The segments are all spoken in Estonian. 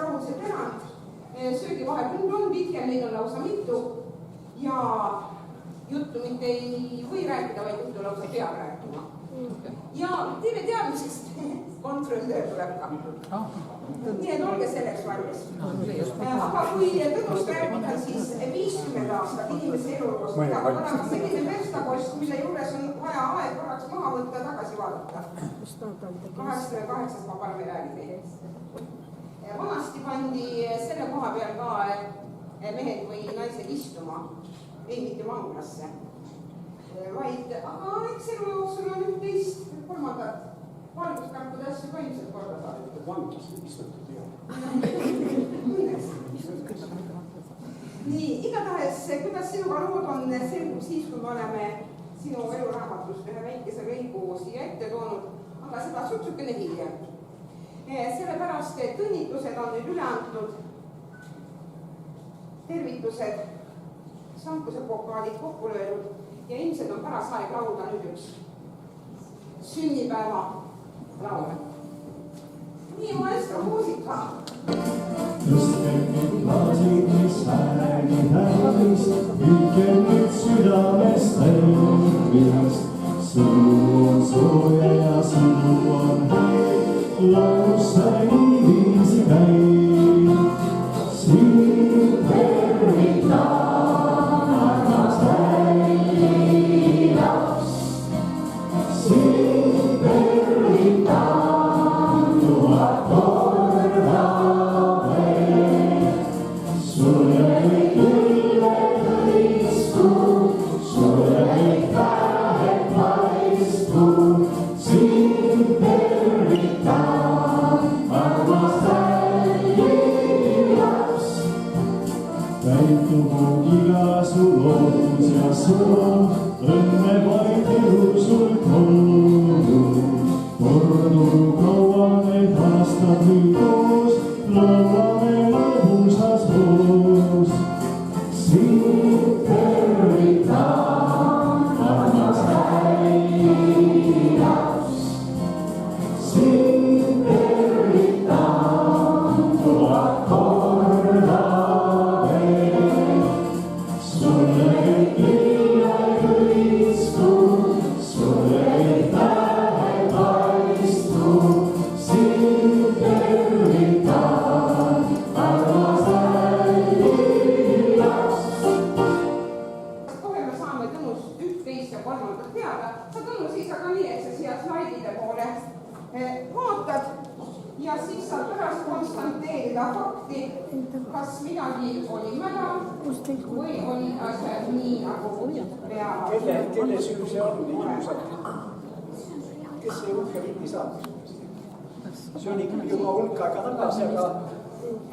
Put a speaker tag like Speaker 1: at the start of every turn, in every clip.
Speaker 1: rahused erand. Söögivahekund on pikem, neid on lausa mitu ja juttu mitte ei või rääkida, vaid juttu lausa peab rääkima. Ja teile teadmisest kontrollöör tuleb ka. Nii et olge selleks valmis. Aga kui Tõnust rääkida, siis 50 aastat inimese eluloost peab olema selline verstapost, mille juures on vaja aeg korraks maha võtta, tagasi vaadata. 88 ma parem ei räägi teile. Vanasti pandi selle koha peal ka mehed või naised istuma, ei mitte vanglasse, vaid, aga eks elu jooksul on üht-teist kolmandat valguskarkude asju ka ilmselt korda saanud.
Speaker 2: Vanglasse istutud ei ole.
Speaker 1: Nii, igatahes, kuidas sinuga lood on, selgub siis, kui me oleme sinu eluraamatust ühe väikese lõigu siia ette toonud, aga seda sutsukene hiljem. Sellepärast, et õnnitlused on nüüd üle antud, tervitused, sankuse pokaalid kokku löödud ja ilmselt on paras aeg laulda nüüd üks sünnipäeva laul. Nii maestro muusika.
Speaker 3: Tõstke nüüd klaasid, mis häägi täis, hüüdke nüüd südamest tervist. Sõnu on sooja ja sõnu on häid, laulusse niiviisi käib. Siin tervitan armas täilaps, siin tervitan tuhat korda veel. Sulle kõik lilled hõisku, sulle kõik tähed paisku, siin tervitan armas täilaps. Täitugu iga su lootus ja sõnum, õnne vaid elu sul kogu. Kordugu kaua need aastad nüüd koos, laulame lõbusas koos. Siin tervitan armas täilaps, siin tervitan tuhat korda veel. Sulle kõik lilled hõisku, sulle kõik tähed paistu, siin tervitan armas täilaps.
Speaker 1: Kohe me saame Tõnust üht-teist ja kolmandat teada. Sa Tõnu siis aga nii, et sa siia slaidide poole vaatad ja siis saad pärast konstanteerida fakti, kas midagi oli mäda või oli asjad nii, nagu peavad.
Speaker 2: Kelle süü see on, inimesed? Kes see hulka pildi saab? See on ikkagi juba hulk aega tagasi,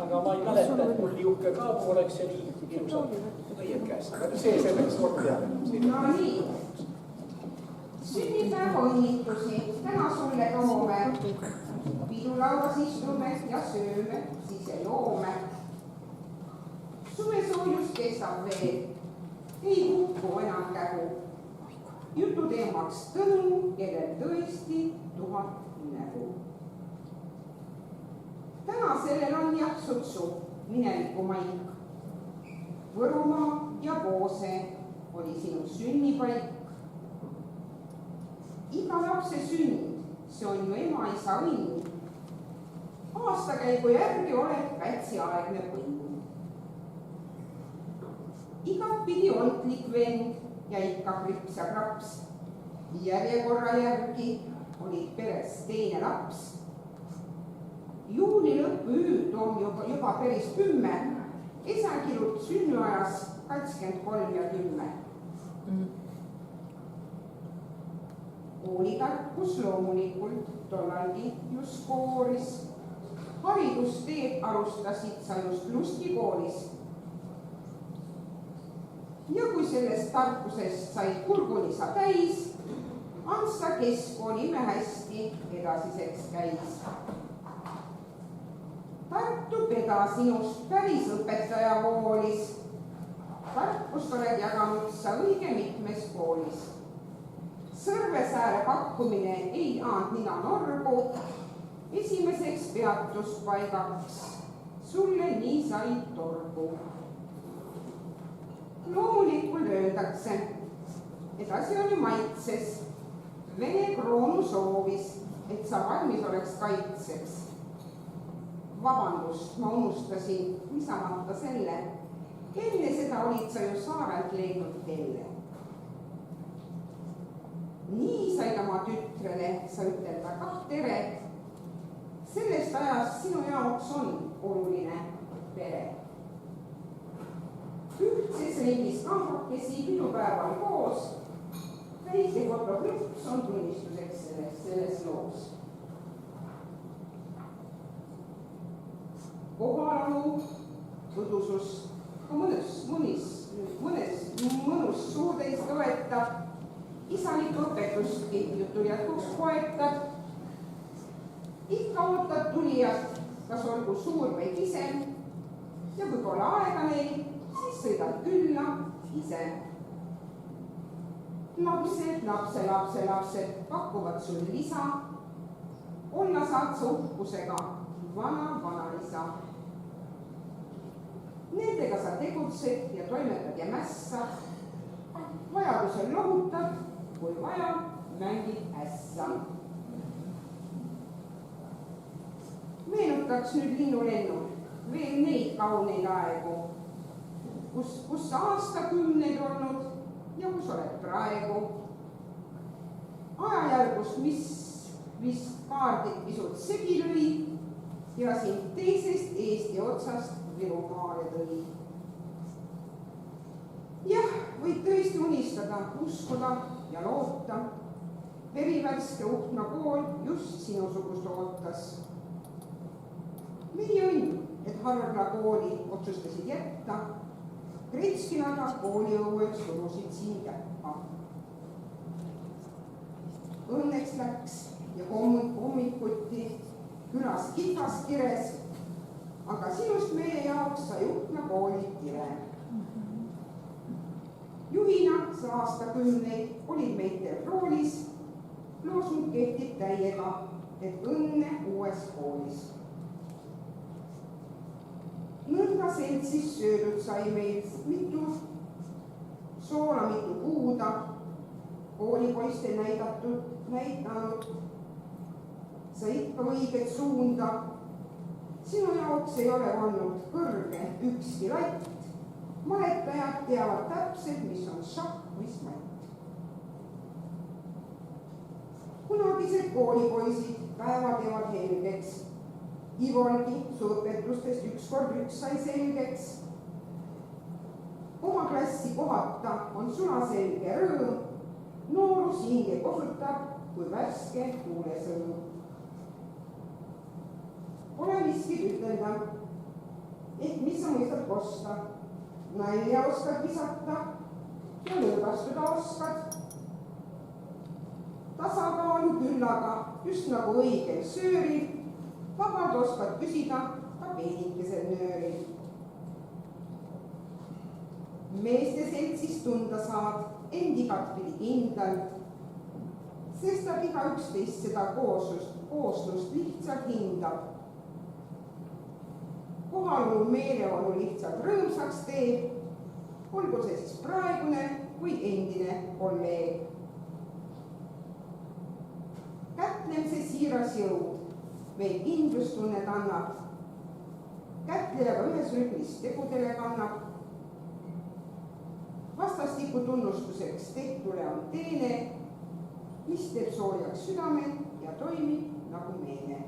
Speaker 2: aga ma ei mäleta, et mul juhke ka pooleks ja nii ilusad õied käes. Aga see selleks kord peale.
Speaker 1: No nii. Sünnipäeva õnnitusi täna sulle toome. Piidulauas istume ja sööme, siis ja joome. Suvesoojus kestab veel, ei kukku enam kägu. Jutu teemaks Tõnu, kellel tõesti 1000 nägu. Täna sellel on jah sutsu mineviku maik. Võrumaa ja Poose oli sinu sünnipaik. Iga lapse sünd, see on ju ema-isa õnn. Aastakäigu järgi oled pätsiaegne põnd. Igatpidi ontlik vend ja ikka krips ja kraps. Järjekorra järgi olid peres teine laps. Juuli lõpuööd on juba päris 10. Esakilud sünniajas 23 ja 10. Koolitarkus loomulikult tollalgi just kooris. Haridusteed alustasid sa just Lustikoolis. Ja kui sellest tarkusest said kurguni sa täis, Ansa keskkool imehästi edasiseks käis. Tartu Peda sinust päris õpetaja hoolis. Tarkust oled jaganud sa õige mitmes koolis. Sõrvesääre pakkumine ei aand nina norgu. Esimeseks peatuspaigaks sulle nii said torgu. Loomulikult öeldakse, et asi oli maitses. Vene kroonu soovis, et sa valmis oleks kaitseks. Vabandust, ma unustasin lisamata selle. Enne seda olid sa ju saarelt leidnud kelle. Nii said oma tütrele sa ütelda kah tere. Sellest ajast sinu jaoks on oluline pere. Ühtses ringis kahvakesi pidupäeval koos. Väike fotoklüps on tunnistuseks selles loos. Kohalalu, põdusus, mõnus suudeis toetab, isalik õpetustki jutu jätkuks poetab. Ikka ootad tulijat, kas olgu suur või pisem ja kui pole aega neil, siis sõidad külla ise. Lapsed, lapselapsed pakuvad sul lisa, olla saad sa uhkusega vanaisa. Nendega sa tegutsed ja toimetad ja mässad, vajadusel lohutad, kui vaja, mängid ässa. Meenutaks nüüd linnulennul veel neid kauneid aegu, kus sa aastakümneid olnud ja kus oled praegu. Ajajärgus, mis vist kaardid pisut segi lõi ja sind teisest Eesti otsast Virumaale tõi. Jah, võid tõesti unistada, uskuda ja loota. Verivärske Uhtna kool just sinusugust ootas. Meie õnn, et Hargla kooli otsustasid jätta, Kretskinaga kooli õueks surusid siin käppa. Õnneks läks ja hommikuti külas kihvas kires, aga sinust meie jaoks sai Uhtna kooli kire. Juhina sa aastakümneid olid meid teil roolis, loosung kehtib täiega, et õnne uues koolis. Nõnda seltsis söödud sai meid mitu soola, mitu puuda, koolipoiste näidanud. Sa ikka õiget suunda. Sinu jaoks ei ole olnud kõrge ükski latt. Maletajad teavad täpselt, mis on šakk, mis matt. Kunagised koolipoisid päeva teevad helgeks. Ivolgi su õpetustest ükskord üks sai selgeks. Oma klassi kohata on sulaselge rõõm, noorus hinge kosutab, kui värske kuulesõõm. Pole miskit ütelda, et mis sa mõistad kosta, nalja oskad visata ja lõõgastuda oskad. Tasakaalu küllaga, just nagu õigel sööril, vabalt oskad küsida ka peenikesel nööril. Meeste seltsis tunda saad end igatpidi kindlalt, sest ta iga üksteist seda kooslust lihtsalt hindab. Kohalolu meeleolu lihtsalt rõõmsaks teeb, olgu see siis praegune või endine kolleeg. Kätlemise siiras jõud meil kindlustunnet annab, kätlejaga ühes rütmis tegudele kannab. Vastastiku tunnustuseks tehtule on teene, mis teeb soojaks südamed ja toimib nagu meene.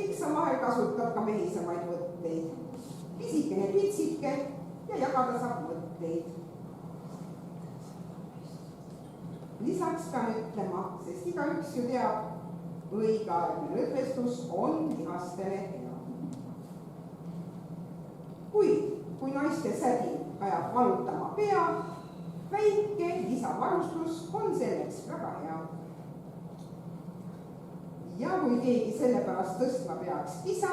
Speaker 1: Eks sa vahel kasutad ka mehisemaid võtteid, pisikene pitsike ja jagada saab mõtteid. Lisaks pean ütlema, sest igaüks ju teab, õigeaegne lõdvestus on lihastele hea. Kui naiste sädi ajab valutama pea, väike lisavarustus on selleks väga hea. Ja kui keegi selle pärast tõstma peaks kisa,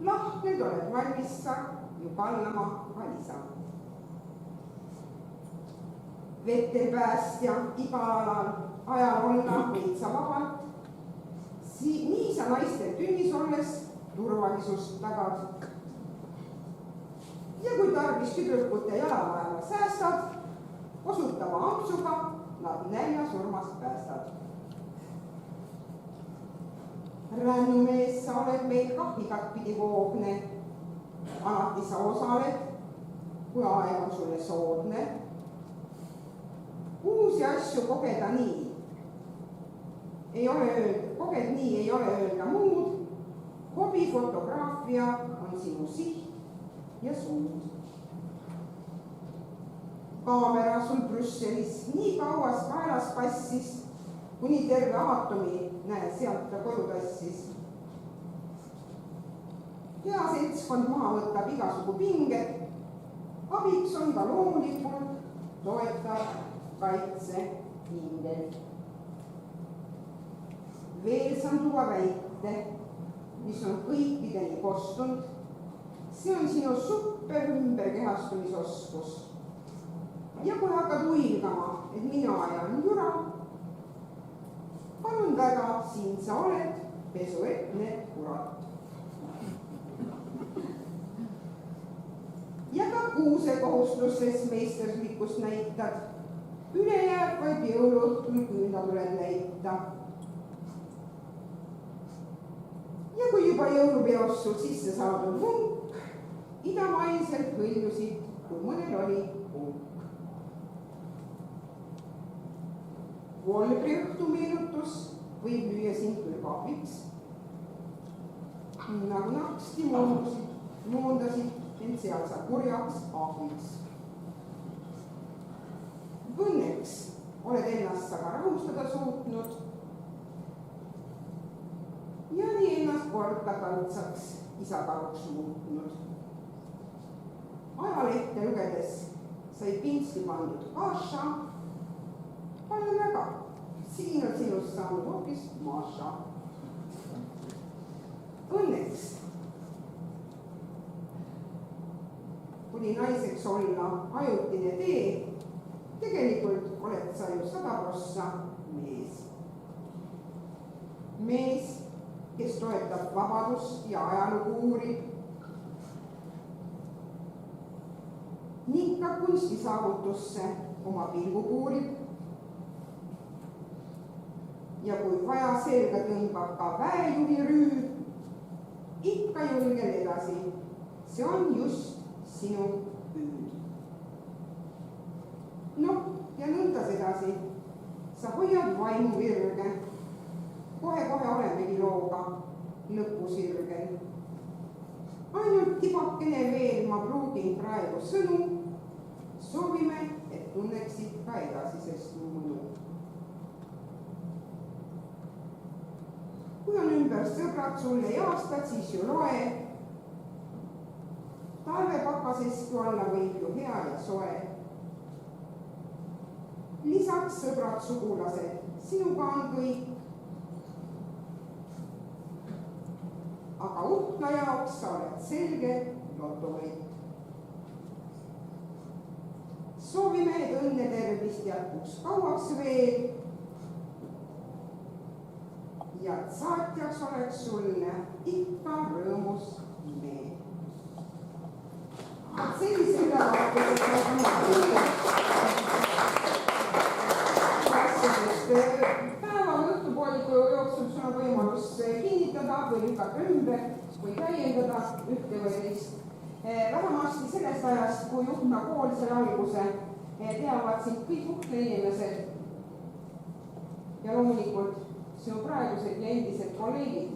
Speaker 1: lahkned oled valmis sa ju kallama ka lisa. Vetelpäästja igal ajal olla võid sa vabalt, naistel tünnis olles turvalisust tagad. Ja kui tarvis tüdrukute jalavaeva säästad, osutava ampsuga nad näljasurmast päästad. Rännumees, sa oled meil kah igatpidi voogne. Alati sa osaled, kui aeg on sulle soodne. Uusi asju kogeda nii. Koged nii ei ole öelda muud. Hobifotograafia on sinu siht ja suund. Kaamera sul Brüsselis nii kauas kaelas passis, kuni terve aatomi sealt ta koju tassis. Hea seltskond maha võtab igasugu pinged, abiks on ka loomulikult toetav kaitseingel. Veel saan tuua väite, mis on kõikideni kostunud. See on sinu super ümberkehastumisoskus. Ja kui hakkad uilgama, et mina ajan jura, palun väga, siin sa oled, pesuetne kurat. Ja ka kuuse kohustustes meisterslikkust näitad. Üle jääb vaid jõuluõhtul küünatuled näita. Ja kui juba jõulupeost sul sisse saadud vunk, idamaiselt hõljusid, kui mõnel oli hunk. Volbri õhtu meenutus võib lüüa sind küll kahviks. Nagu naksti moondasid, ent seal sa kurjaks ahviks. Õnneks oled ennast sa ka rahustada suutnud ja nii ennast korda kaldsaks isakaruks muutnud. Ajalehte lugedes sai pintsi pandud kaša. Palju väga, siin on sinust saanud hoopis Maša. Õnneks kuni naiseks olla ajutine tee, tegelikult oled sa ju 100% mees. Mees, kes toetab vabadust ja ajalugu uurib ning ka kunstisaavutusse oma pilgu puurib. Ja kui vaja selga tõmbab ka väejuhi rüü, ikka julgel edasi. See on just sinu püüd. No ja nõndas edasi. Sa hoiad vaimu virge. Kohe-kohe olemegi looga lõpusirgel. Ainult tibakene veel ma pruugin praegu sõnu. Soovime, et tunneksid ka edasisest mõnu. Kui on ümber sõbrad sulle jaastad, siis ju loe. Talvepakasestku alla võib ju hea ja soe. Lisaks sõbrad sugulased, sinuga on kõik. Aga uhla jaoks sa oled selge lotovõit. Soovime, et õnne tervist jätkuks kauaks veel. Ja saatjaks oleks sulle ikka rõõmus meel. Sellise päeva õhtupooliku jooksul sul on võimalus kinnitada või lükata ümber või täiendada ühte või teist. Vähemasti sellest ajast, kui Juhtna kool selle alguse teavad sind kõik Juhtna inimesed ja loomulikult sinu praegused ja endised kolleegid,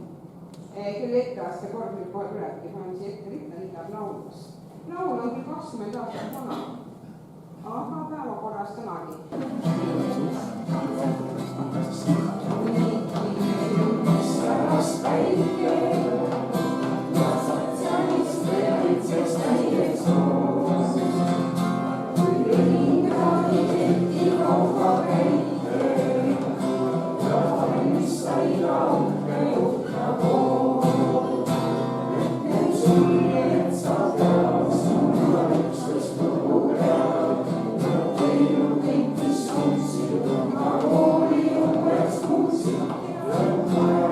Speaker 1: kelle etteaste kord nüüd kohe tulebki, panen siia ette ritta, nii läheb laulus. Laul on küll 20 aastat vana, aga päevakorras tänagi.
Speaker 3: Thank you.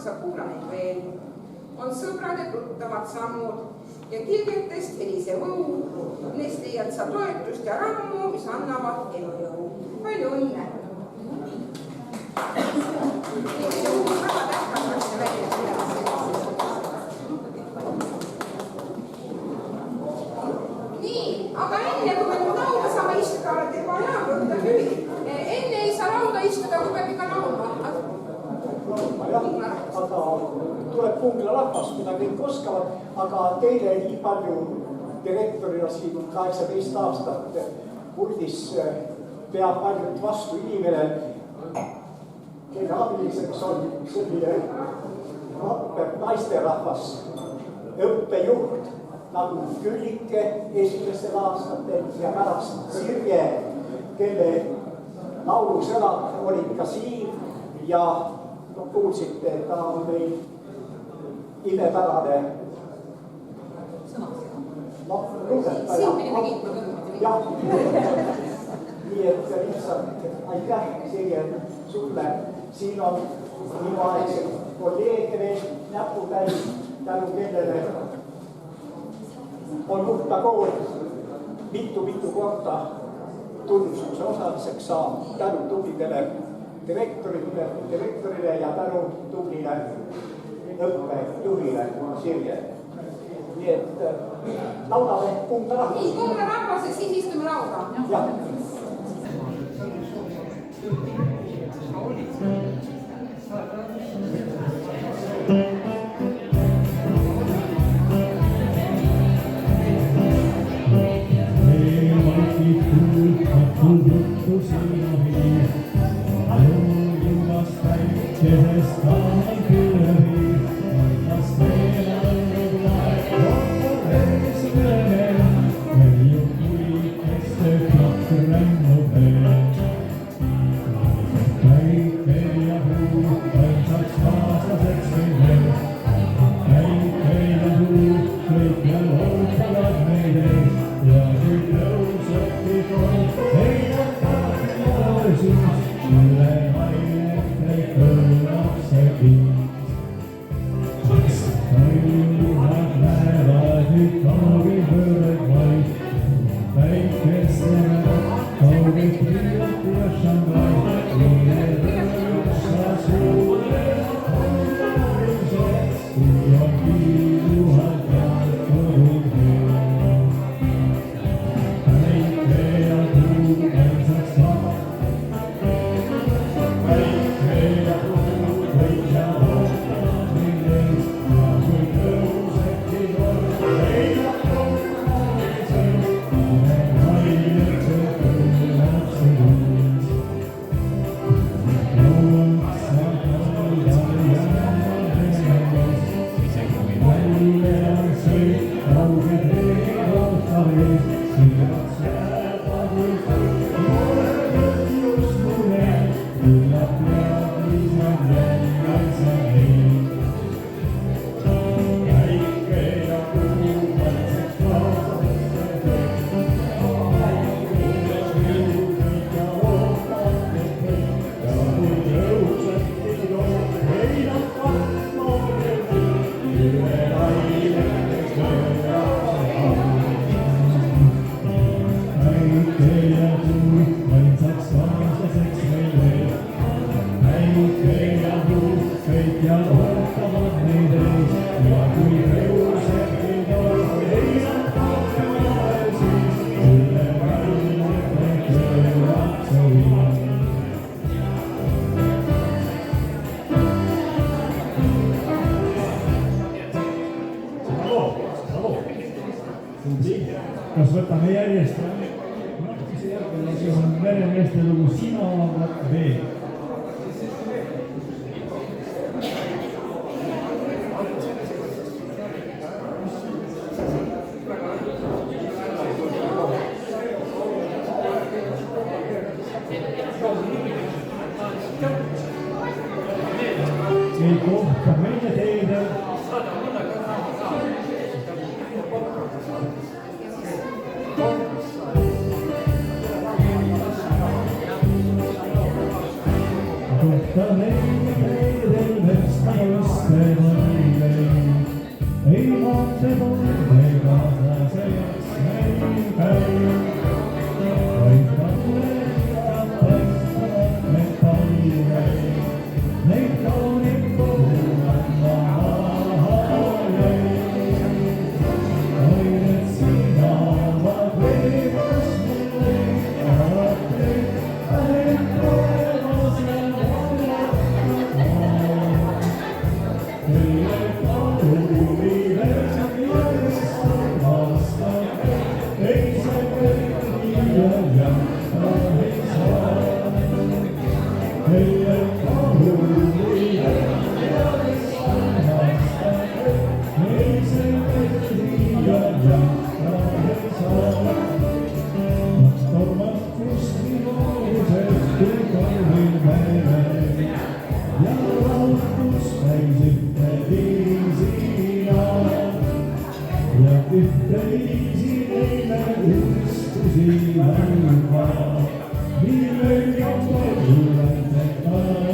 Speaker 1: sa kuula neid veel. On sõbrad ja tuttavad sammud ja kilgetest helisev õu. Neist leiad sa toetust ja rammu, mis annavad elujõu. Palju õnne! Väga tähtas asja välja nii, aga enne kui me lauda saame istuda, olete juba hea võtta nüüd. Enne ei saa lauda istuda, kui peab ikka laulma.
Speaker 2: Aga tuleb Pungla rahvast, mida kõik oskavad, aga teile nii palju direktorina siin 18 aastat puldis peab ainult vastu inimene, kelle abiliseks on selline naisterahvas, õppejuht nagu Küllike esimestel aastatel ja pärast Sirje, kelle laulusõnad olid ka siin ja no, kuulsite, et ta on meil imepärane luuletaja. jah, nii et lihtsalt aitäh, Sirje, sulle. Siin on minuaegsed kolleege veel näputäis, tänu kellele on Muhta kool mitu korda tunnustuse osaliseks saanud tänu tublidele direktorile ja tänu tublile õppejuhile Sirje. Nii et laulame Kumda rahvas.
Speaker 1: Nii, Kumda rahvas ja siis istume lauda.
Speaker 2: Jah.
Speaker 3: Kas võtame järjest see on meremeeste lugu Sina veel. Ei kohta meie teile. Kohta meie teedel versta jõste mõile. Ei maante tunne kaasa jaoks meil käi. Vaid kaule ja paistavad metallile. Neid kaunid kohuvad maha jäi. Oired sina vaat veebas mulle. Alati ahem koemas ja teile kaulile järjest aasta. Ei see kõiki ja ei saa. Teile kaulile järjest aasta. Ei see kõiki ja ei saa. Tormad kusti mooduses korvil mere ja rahutus täis ühte viisina ja ühte viisi neile unistusi andma. Nii jõuab julendega oi, et sina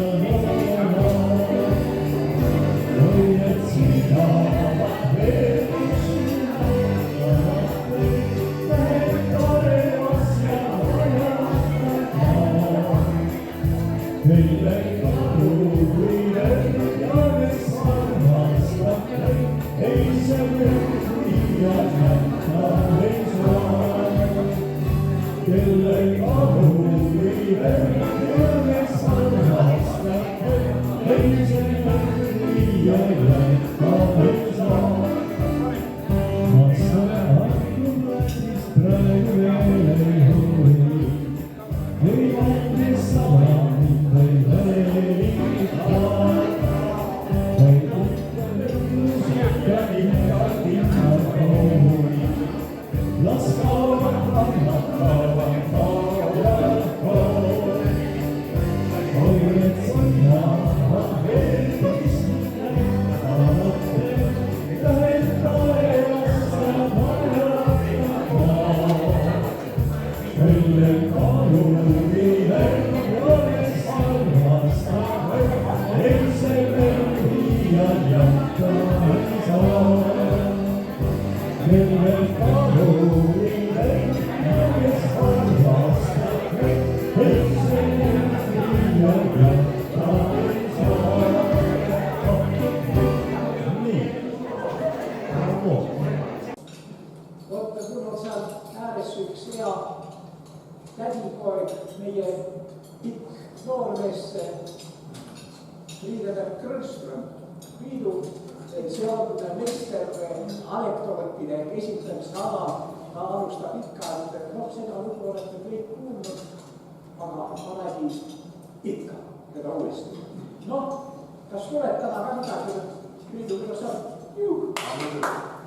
Speaker 3: veel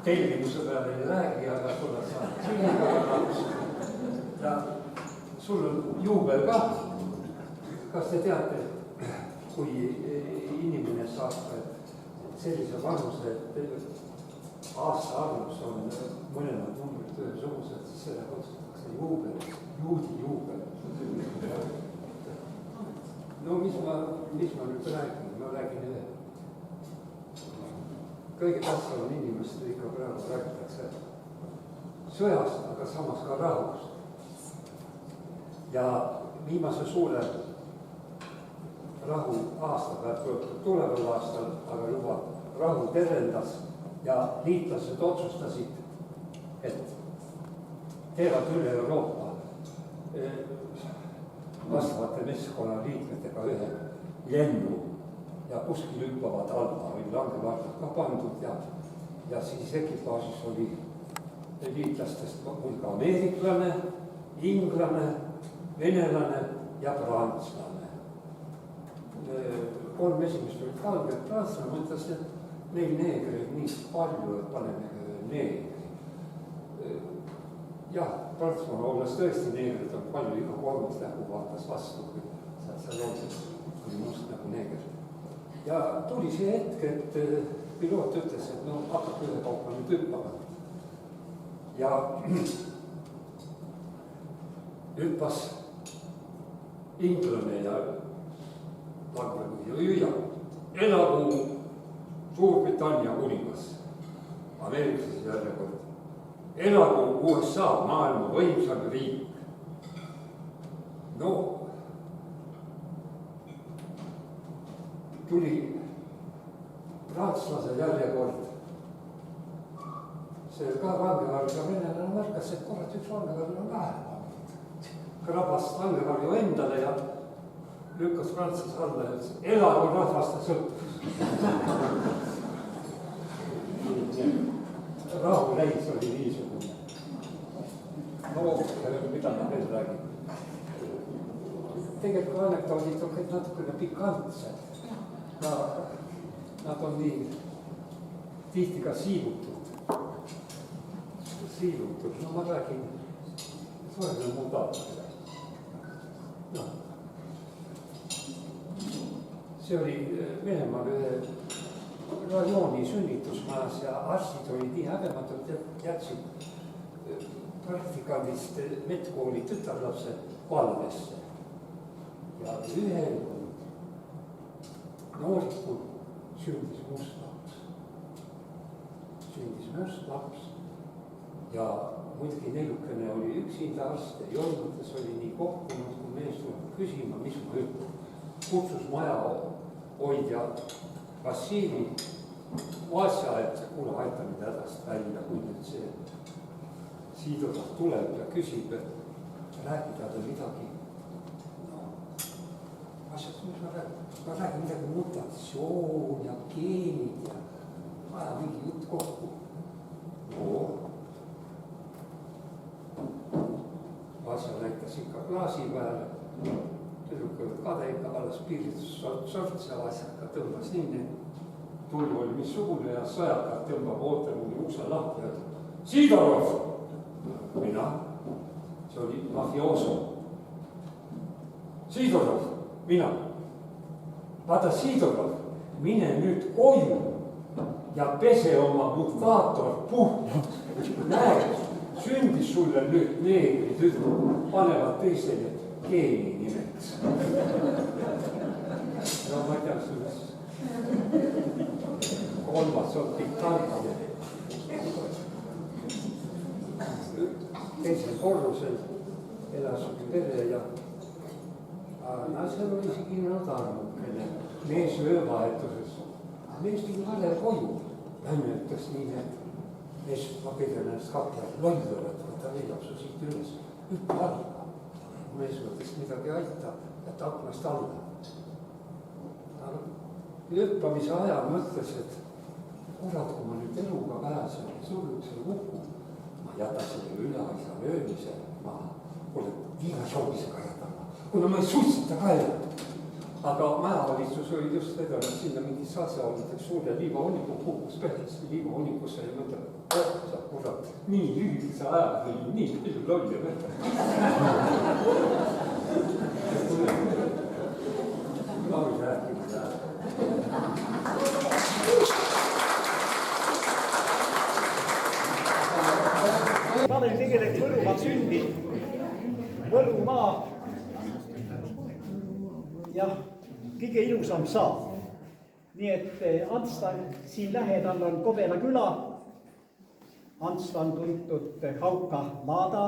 Speaker 4: tellimuse peale ei räägi, aga sulle saab siin. Ja sul on juubel ka. Kas te teate, kui inimene saab sellise vanuse, et aasta arvus on mõlemad numbrid ühesugused, siis selle kutsutakse juubel, juudi juubel. No mis ma nüüd räägin? Ma räägin ühe. Kõige tähtsam on inimestel ikka praegu räägitakse sõjast, aga samas ka rahust. Ja viimase suure rahu aastapäev tuleval aastal, aga juba rahu terendas ja liitlased otsustasid, et teevad üle Euroopa vastavate meeskonna liikmetega ühe lennu ja kuskil hüppavad alla või langevartad ka pandud ja siis ekipaažis oli liitlastest hulga ameeriklane, inglane, venelane ja prantslane. 3 esimest olid valged, prantslane mõtles, et neil neegreid nii palju, et paneme neegri. Jah, Prantsusmaal olles tõesti neegrid on palju, iga 3 nägu vaatas vastu, kui seal oli must nagu neeger. Ja tuli see hetk, et piloot ütles, et no hakkab ühe kaupa nüüd hüppama. Ja hüppas inglane ja elagu Suurbritannia kuningas, ameeriklased järjekord. Elagu USA, maailma võimsam riik. No, tuli prantslase järjekord. See ka vangevarga venelane märkas, et korrat üks vangevarga on vähem. Krabas vangevarju endale ja lükkas prantslase alla ja ütles, elagu rahvaste sõltus. Rahu leis oli niisugune. No, mida ma veel räägin? Tegelikult anekdoodid on kõik natukene pikantsed. Nad on nii tihti ka siivutud. No ma räägin, suhele muud aega. see oli Venemaal ühe rajooni sünnitusmajas ja arstid olid nii häbematud, et jätsid praktikandist medkooli tütarlapse valvesse. Ja ühel noorikul sündis must laps. Ja muidugi neilukene oli üksinda arst, ei olnud, kes oli nii kohkunud, kui mees tuleb küsima, mis ma ütlen. Kutsus maja hoidja Vassili Vasja, et kuule, aita mind hädast välja, kui nüüd see Siidorov tuleb ja küsib, et räägi talle midagi. No, asjast, mis ma räägin? Ma räägin midagi mutatsioon ja geenid ja vaja mingi jutt kokku. No, Vasja näitas ikka klaasi peale. Tüdrukud kade ikka alles piiritus sorts ja Vasjaka tõmbas nii, tullu oli missugune ja sõjakad tõmbab ootamuni ukse lahti ja Siidorov! Mina, see oli mafiooso. Siidorov, mina. Vaata, Siidorov, mine nüüd koju ja pese oma mutaator puhtalt. Näed, sündis sulle nüüd neegri tüdru, panevad teisele geeni nimeks. No ma ei tea, selles kolmas on pikantne. Teisel korrusel elas pere ja naisel oli isegi notarmukene mees öövahetuses. Mees tuli vale koju. Lämme ütles nii, et mees, ma pidin ennast kapja lollule, et võtta neljapsu siit üles. Hüppa alla. Mees mõttes midagi aita, et aknast alla. Hüppamise ajal mõtles, et kurat, kui ma nüüd eluga pääsen, surjukse luku. Ma jäta selle üleaisa löömise maha. Kuule, viinašoogisega jätama. Kuna ma ei suitsita ka ei. Aga mäevalitsus oli just vedanud sinna mingi saatseoludeks suurde liivahonniku kukkus perhesse liivahonnikusse ja mõtleb, sa kurat, nii lühikese ajaga oli nii palju lolli võtta. Ma võin rääkida seda.
Speaker 2: Ma olen tegelikult Võrumaal sündinud. Võrumaa. Jah, kõige ilusam saab. Nii et Antsla siin lähedal on Kobela küla. Antsla on tuntud Hauka laada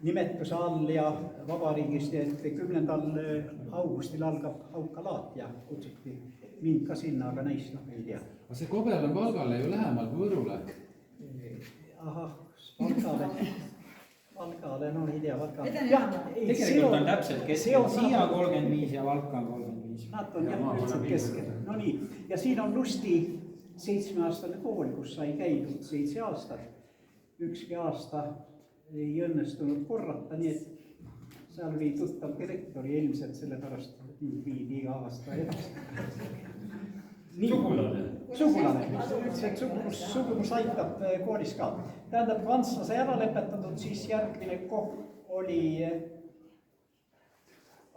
Speaker 2: nimetuse all ja vabariigist, et 10. augustil algab Hauka laat ja kutsuti mind ka sinna, aga neist ei tea.
Speaker 5: Aga see Kobel on Valgale ju lähemal kui Võrule.
Speaker 2: Ahah, Valgale, no ei tea, Valgale.
Speaker 6: Tegelikult on täpselt keskel, Siia 35 ja Valka on 35.
Speaker 2: Nad on jah üldse keskel. No nii, ja siin on Lusti 7-aastane kool, kus sai käidud 7 aastat. Ükski aasta ei õnnestunud korrata, nii et seal oli tuttav direktori ilmselt sellepärast viidi iga aasta edasi. Sugulane, et sugumus aitab koolis ka. Tähendab, kui Antsla sai ära lõpetatud, siis järgmine koht oli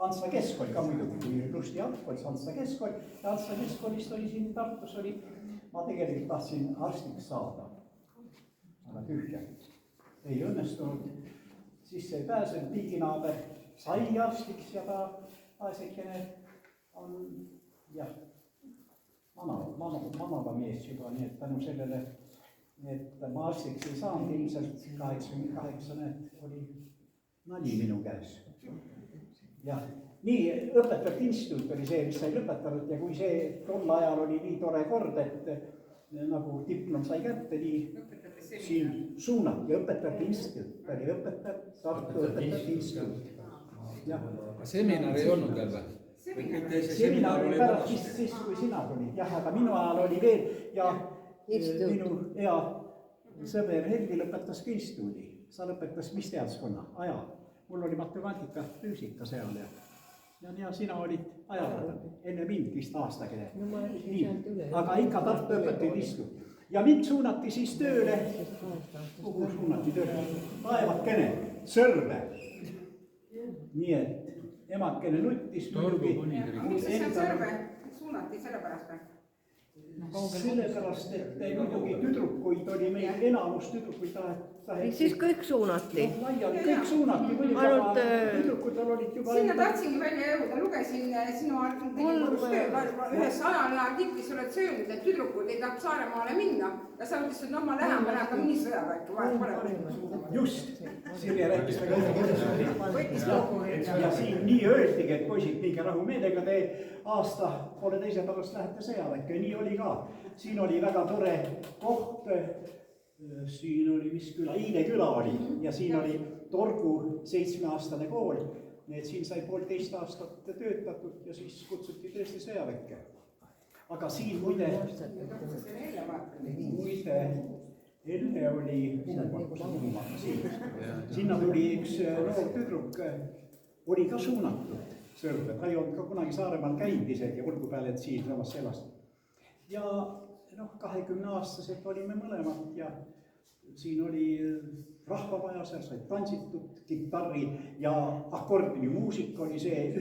Speaker 2: Antsla keskkool ka muidugi, kui Lusti algkoolis Antsla keskkool. Ja Antsla keskkoolist oli siin Tartus oli, ma tegelikult tahtsin arstiks saada, aga tühja. Ei õnnestunud, siis ei pääsenud, tiiginaaber sai arstiks ja ta aesekene on jah, manava mees juba, nii et tänu sellele, et ma arstiks ei saanud, ilmselt 88 oli nali minu käes. Jah, nii õpetajate instituut oli see, mis sai lõpetanud ja kui see tol ajal oli nii tore kord, et nagu diplom sai kätte, nii siin suunati õpetajate instituut, oli Tartu õpetajate instituut.
Speaker 5: Seminar ei olnud veel või?
Speaker 2: Seminar oli pärast siis, kui sina tulid, jah, aga minu ajal oli veel ja minu hea sõber Helvi lõpetas ka instituudi. Sa lõpetas mis teaduskonna? Aja. Mul oli matemaatika, füüsika seal ja sina olid ajalada, enne mind vist aastakene. Aga ikka Tartu õpetajaid instituut. Ja mind suunati siis tööle, kuhu suunati tööle, Taevat Kene, Sõrve. Nii et emakene nuttis muidugi.
Speaker 1: miks see on Sõrve suunati sellepärast või?
Speaker 2: Sellepärast, et muidugi tüdrukuid oli meil enamus tüdrukuid taheti.
Speaker 7: Siis kõik suunati.
Speaker 2: Laialt kõik suunati, muidugi, aga tüdrukutel olid juba...
Speaker 1: Sinna tahtsingi välja jõuda, lugesin sinu ühes ajaleheartiklis oled söönud, et tüdrukud ei tahaks Saaremaale minna ja sa ütlesid, et ma lähen ka nii sõjaväike vahel.
Speaker 2: Just, Sirje rääkis väga ja siin nii öeldigi, et poisid, minge rahumeelega, te aasta poole teise pärast lähete sõjaväkke, nii oli ka. Siin oli väga tore koht, siin oli mis küla, Iine küla oli ja siin oli Torgu 7-aastane kool, nii et siin sai 1,5 aastat töötatud ja siis kutsuti tõesti sõjaväkke. Aga siin muide enne oli sinna tuli üks noor tüdruk, oli ka suunatud Sõrve, ta ei olnud ka kunagi Saaremaal käinud isegi, olgu peale, et siin samas elast. Ja 20-aastaselt olime mõlemad ja siin oli rahvamaja, seal sai tantsitud, kitarri ja akordioni muusik oli see,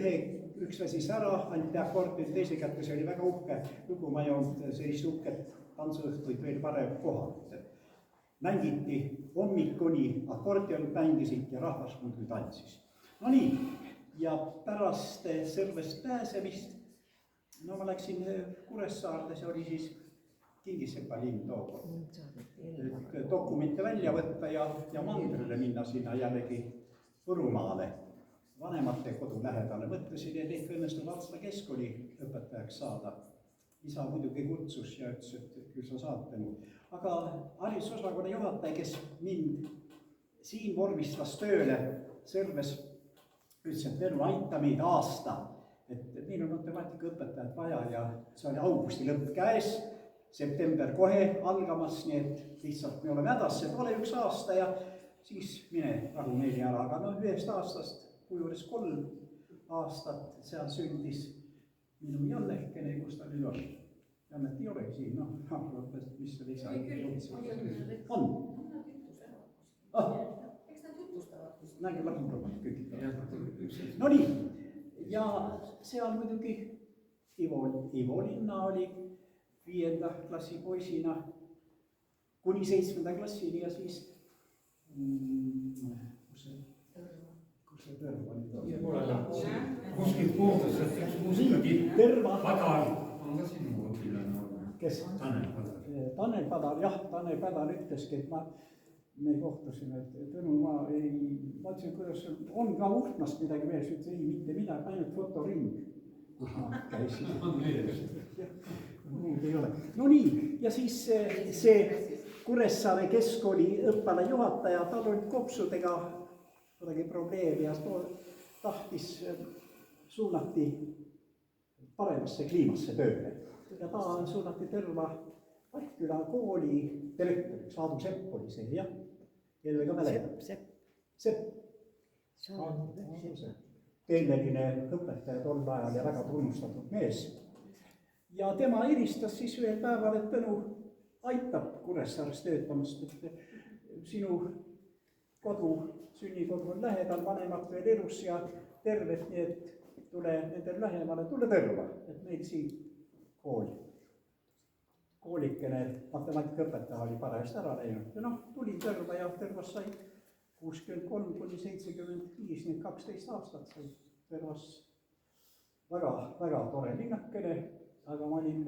Speaker 2: üks väsis ära, anti akordion, teise kätte, see oli väga uhke lugu, ma ei olnud sellist uhket tantsuõhtuid veel parem kohal. Mängiti hommikuni, akordion mängisid ja rahvas muidugi tantsis. No nii, ja pärast Sõrvest pääsemist, ma läksin Kuressaarde, see oli siis Kingissepa linn tookord. Dokumente välja võtta ja mandrile minna sinna jällegi Võrumaale, vanemate kodu lähedale. Mõtlesin, et ehk õnnestub Arsla keskkooli õpetajaks saada. Isa muidugi kutsus ja ütles, et küll sa saad tänu. Aga haridusosakonna juhataja, kes mind siin vormistas tööle Sõrves, ütles, et Velu, aita meid aasta, et meil on matemaatikaõpetajad vaja ja see oli augusti lõpp käes, september kohe algamas, nii et lihtsalt me oleme hädas, see pole 1 aasta ja siis mine rahumeeli ära, aga 1 aastast kujunes 3 aastat, seal sündis minu Jannekene, kus ta nüüd on. Jannet ei olegi siin, mis oli isa. On.
Speaker 7: Eks nad jutustavad.
Speaker 2: Nägi lahmurumad kõik. No nii, ja seal muidugi Ivo Linna oli 5. klassi poisina kuni 7. klassini ja siis kus see Tõrva nüüd on?
Speaker 4: Kuskil puudus, et üks muusikakitt. Padar on ka sinu õpilane olnud.
Speaker 2: Kes? Tanel Padar, jah, Tanel Padar ütleski, et me kohtusime, et Tõnu, ma ütlesin, kuidas on ka Uhtmast midagi veel, siis ütles, ei, mitte midagi, ainult fotoring. Käisin. Muud ei ole. No nii, ja siis see Kuressaare keskkooli õppala juhataja, tal olid kopsudega kuidagi probleemi ja tahtis suunati paremasse kliimasse tööle. Ja ta suunati Tõrva Vaikküla kooli direktoriks, Aadu Sepp oli see, jah? Eelvega mäletab. Sepp. Teemeline õpetaja tol ajal ja väga tunnustatud mees. Ja tema helistas siis ühel päeval, et Tõnu aitab Kuressaares töötamast, et sinu kodu, sünnikodu on lähedal, vanemad veel elus ja terved, nii et tule nendel lähemale, tule Tõrva, et meil siin koolikene matemaatikaõpetaja oli parajast ära läinud. Ja tulin Tõrva ja Tõrvas sai 63 kuni 75, nii 12 aastat sai Tõrvas väga tore linnakene, aga ma olin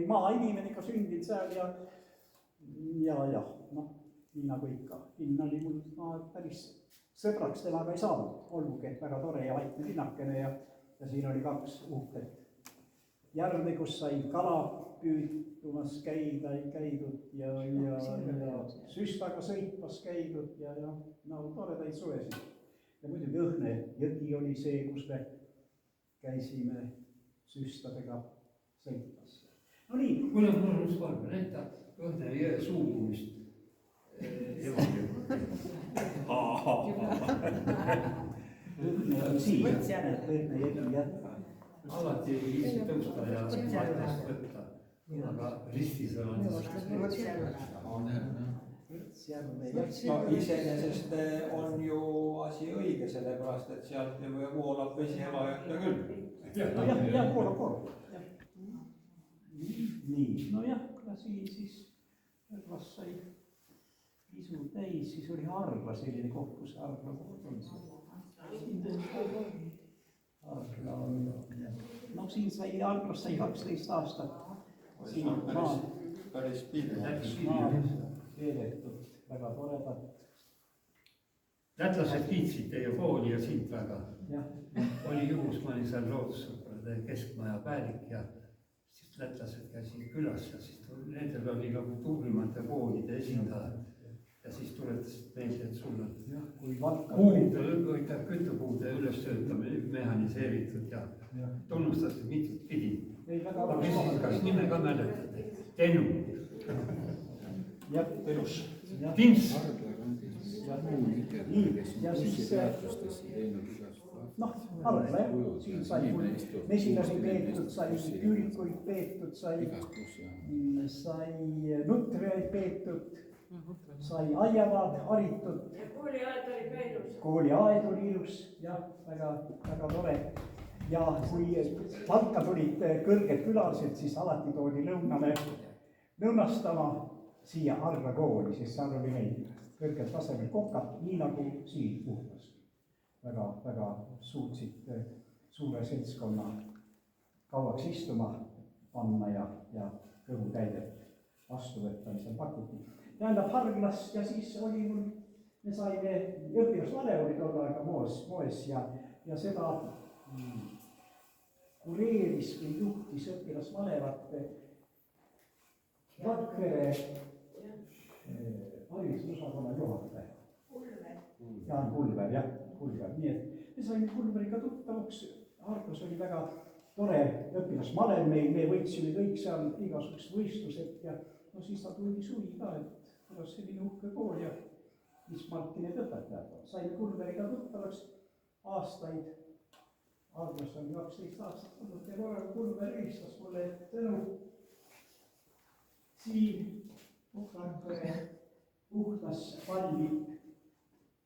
Speaker 2: maainimene ikka sündinud seal ja nii nagu ikka. Linn oli mul päris sõbraks temaga ei saanud, olgugi, et väga tore ja vaikne linnakene ja siin oli 2 uhket järve, kus sai kala püüdtumas käidud ja süstaga sõitmas käidud ja toredaid suvesid. Ja muidugi Õhne jõgi oli see, kus me käisime süstadega sõitmas. No nii.
Speaker 4: Kuna mul on üks varme, näita Õhne jõe suugumist. Alati ei viisi tõusta ja vaatast võtta, aga ristis on.
Speaker 2: Võrtsjärve.
Speaker 6: no iseenesest on ju asi õige, sellepärast et sealt voolab vesi Emajõkke küll.
Speaker 2: jah, voolab. nii, nojah, kuna siin siis Põlvas sai isu täis, siis oli Arla selline koht, kus Arla on. No siin sai Arlas sai 12 aastat. Siin on
Speaker 4: päris piirkond.
Speaker 2: maa keeletud, väga toredad.
Speaker 8: Lätlased kiitsid teie kooli ja sind väga.
Speaker 2: Jah.
Speaker 8: Oli juhus, ma olin seal loodussõprade keskmaja päälik ja siis lätlased käisid külas ja siis nendel oli nagu tublimate koolide esindajad. Ja siis tuletasid meelde, et sul on küttepuude ülestöötamine mehhaniseeritud ja tunnustasid mitut pidi. Ma küsin, kas nime ka mäletate? Tenu.
Speaker 2: Jah, Tenus.
Speaker 8: Tins.
Speaker 2: Ja siis noh, Arla jah, siin sai mesilasi peetud, sai küülikuid peetud, sai nutriaid peetud, sai aiamaad haritud. kooliaed oli ilus, jah, väga tore. Ja kui Valka tulid kõrged külalised, siis alati toodi lõunastama siia Arla kooli, sest seal oli neid kõrged tasemel kokad, nii nagu siin Puhtas. Väga suutsid suure seltskonna kauaks istuma panna ja kõhutäidet vastu võtta, mis on pakutud. Tähendab Harglas ja siis oli mul, me saime, õpilasvale oli tol aega moes ja seda kureeris või juhtis õpilasvalevat Rakvere haridusosakonna juhataja. Jaan Kulver, jah, Kulver. Nii et me saime Kulveriga tuttavaks. Harglas oli väga tore õpilasmalev meil, me võitsime kõik seal igasugused võistlused ja no siis ta tuli suvi ka, et kuidas selline uhke kool ja mis Marti need õpetajad on. Saime Kulveriga tuttavaks aastaid. Harglas oli 12 aastat olnud ja korraga Kulver helistas mulle, et Tõnu, siin Rakvere Puhtas valmib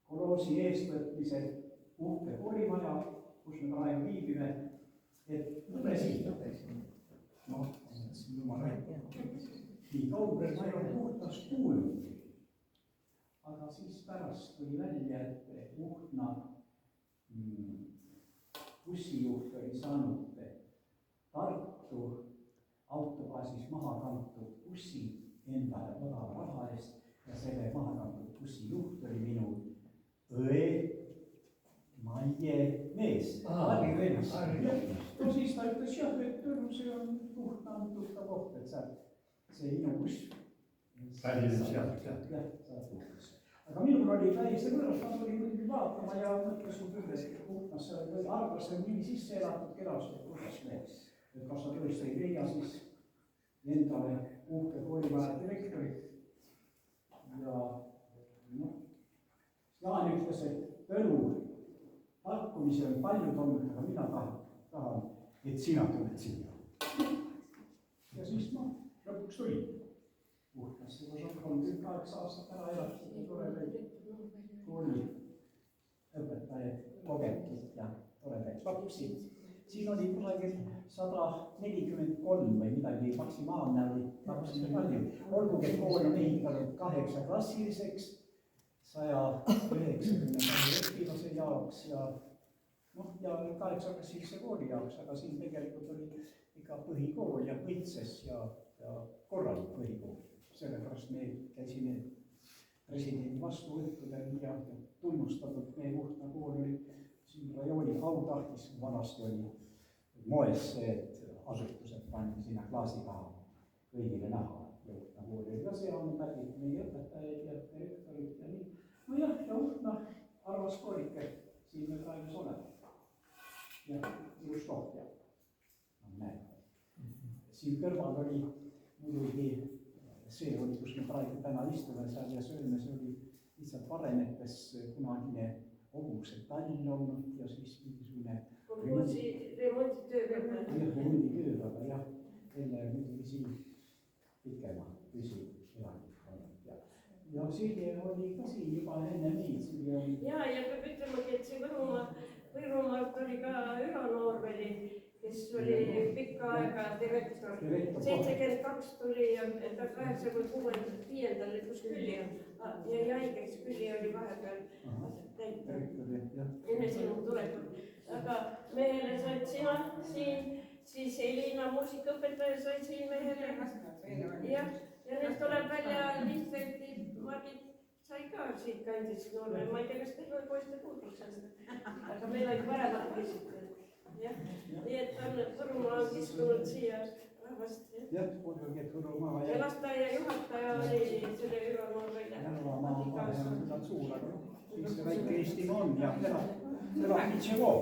Speaker 2: koloosi eestvõtmise uhke koolimaja, kus me praegu viibime, et tule siia. Noh, jumal nii kaugel ma ei ole Puhtast kuulnud. Aga siis pärast tuli välja, et Puhtna bussijuht oli saanud Tartu autobaasis maha kantud bussi endale odava raha eest ja selle maha kantud bussijuht oli minu õe Maie mees. No siis ta ütles jah, et see on Puhtna tuttav koht, et see Inu buss. Aga minul oli täiesti võõras, ma tulin muidugi vaatama ja mõtlesin küll, et Puhtnasse või Arvasse on nii sisse elatud kenasti, kuidas me, et kas sa tõesti ei leia siis endale uhke koolimaja direktorit. Ja noh, Jaan ütles, et Tõnu pakkumisi on palju olnud, aga mina tahan, et sina tuled siia. Ja siis lõpuks tuli Puhtasse, kus on 38 aastat ära elatud ja toredaid kooli õpetajaid, kogetud ja toredaid lapsi. Siin oli kusagil 143 või midagi maksimaalne oli lapsi palju. Olgugi, et kool on ehitanud 8-klassiliseks, 190 õpilase jaoks ja 8-klassilise kooli jaoks, aga siin tegelikult oli ikka põhikool ja võitses ja korralik põhikool. Sellepärast me käisime presidendi vastuvõttudel ja tunnustatud meie Puhtna kool oli siin rajooni autahtis, vanasti oli moes see, et asutused pandi sinna klaasi taha kõigile näha. Puhtna kool oli ka seal pärit meie õpetajaid ja direktorid ja nii. No jah, ja Puhtna arvas koolike, siin me praegu oleme. Ja ilus koht ja näed. Siin kõrval oli muidugi see oli, kus me praegu täna istume seal ja sööme, see oli lihtsalt varemetes kunagine hobuse tall olnud ja siis mingisugune remonditöö, aga jah, enne muidugi siin pikema püsi elanik olnud ja ja see oli ka siin juba enne meid.
Speaker 9: ja peab ütlemagi, et see Võrumaalt oli ka Ülo Noorveli, kes oli pikka aega direktor. 72 tuli ja 85 lõpus külli ja haigeks külli oli vahepeal täita enne sinu tulekut. Aga mehele said sina siin, siis Elina muusikaõpetaja sai siin mehele. Ja nüüd tuleb välja Lihtveldi Margit sai ka siit kandist noorme. Ma ei tea, kas teil või poiste puuduks seda. Aga meil oli paremad küsitud. Nii et Võrumaa on kiskunud siia rahvast.
Speaker 2: Jah, muidugi, et Võrumaa.
Speaker 9: Ja lasteaia juhataja oli selle Ülo Noorveli.
Speaker 2: Järvamaa on suur, aga siis see väike Eestimaa on ja elab Pitšegoo.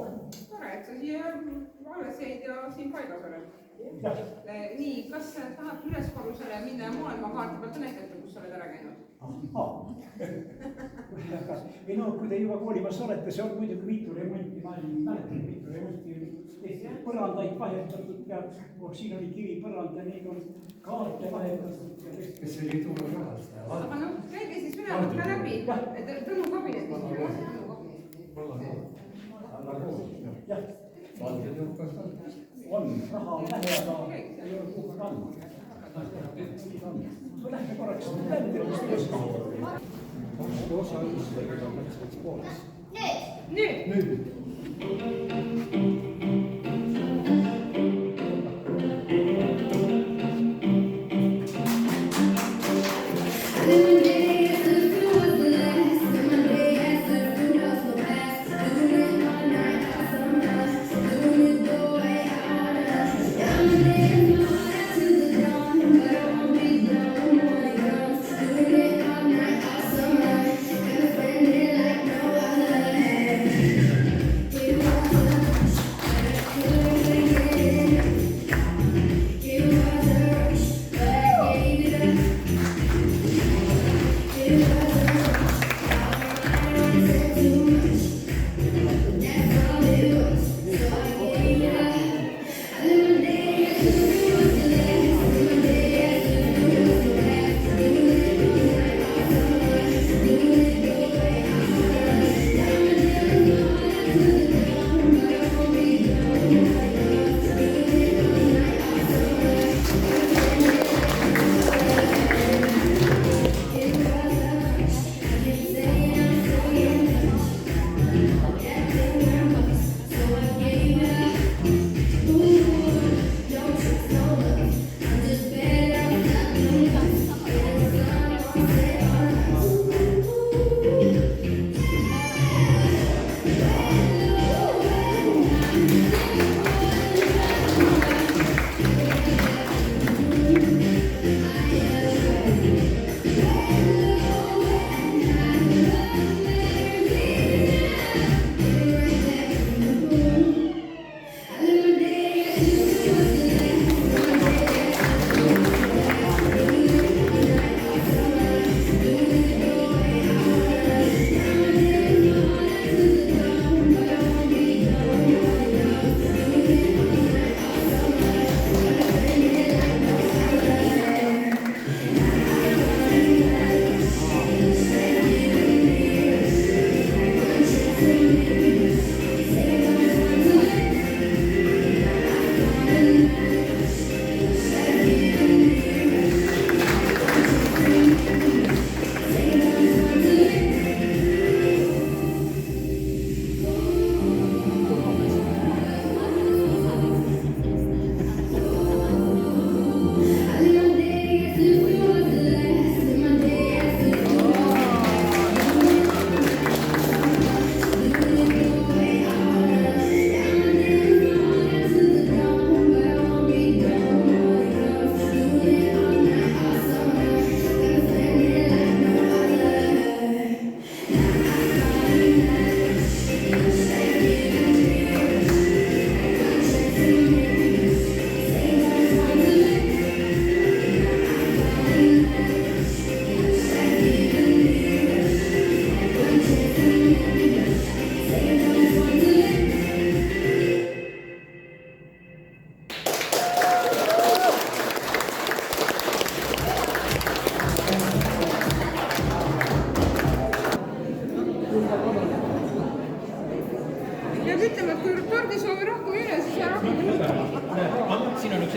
Speaker 1: Tore, et sa siia alles jäid ja siin paigas oled. Nii, kas tahad üleskorrusele minna ja maailmakaarti pealt näidata, kus sa oled ära käinud?
Speaker 2: Ei no, kui te juba koolimas olete, see on muidugi mitu remonti, ma mäletan, mitu remonti tehti, põrandaid vahetatud ja siin oli kivipõrand ja neid on kaarte vahetatud.
Speaker 8: Kes oli tururahastaja?
Speaker 1: Aga noh, käige siis üle võtta läbi, et Tõnu kabinetis.
Speaker 2: Jah, on, raha on vähe, aga ei ole kuhuga kandma. Lähme korraks osa üldistega mõtlesid poolest.
Speaker 1: Nüüd!
Speaker 10: It was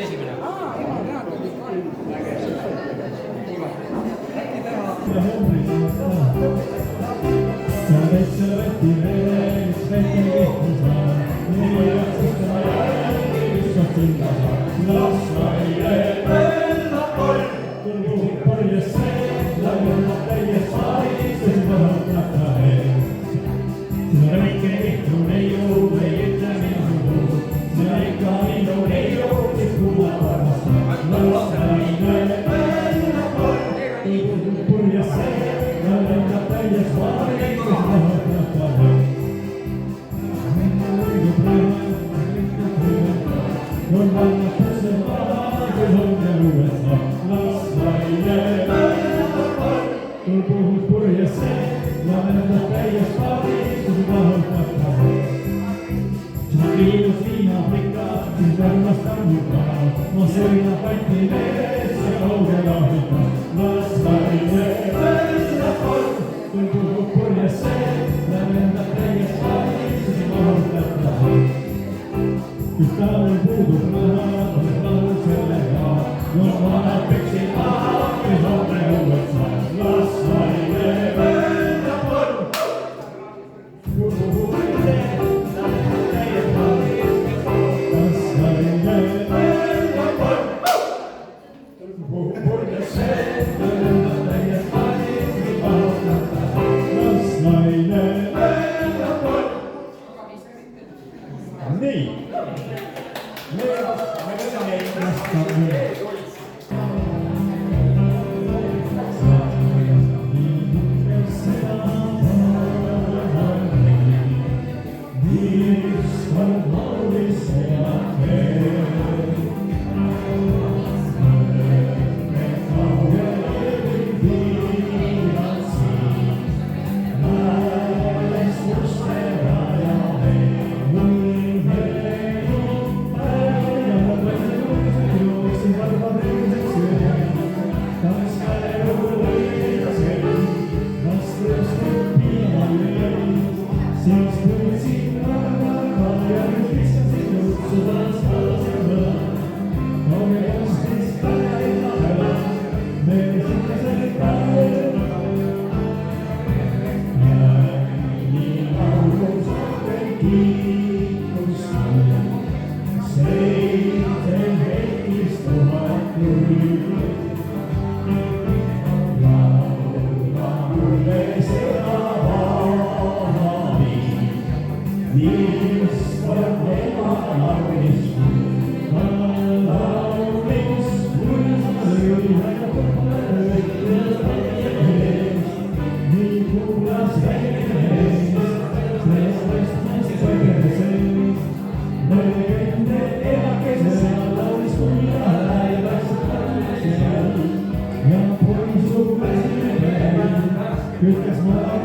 Speaker 6: esimene.
Speaker 1: jumal tänatud kõik on.
Speaker 3: Because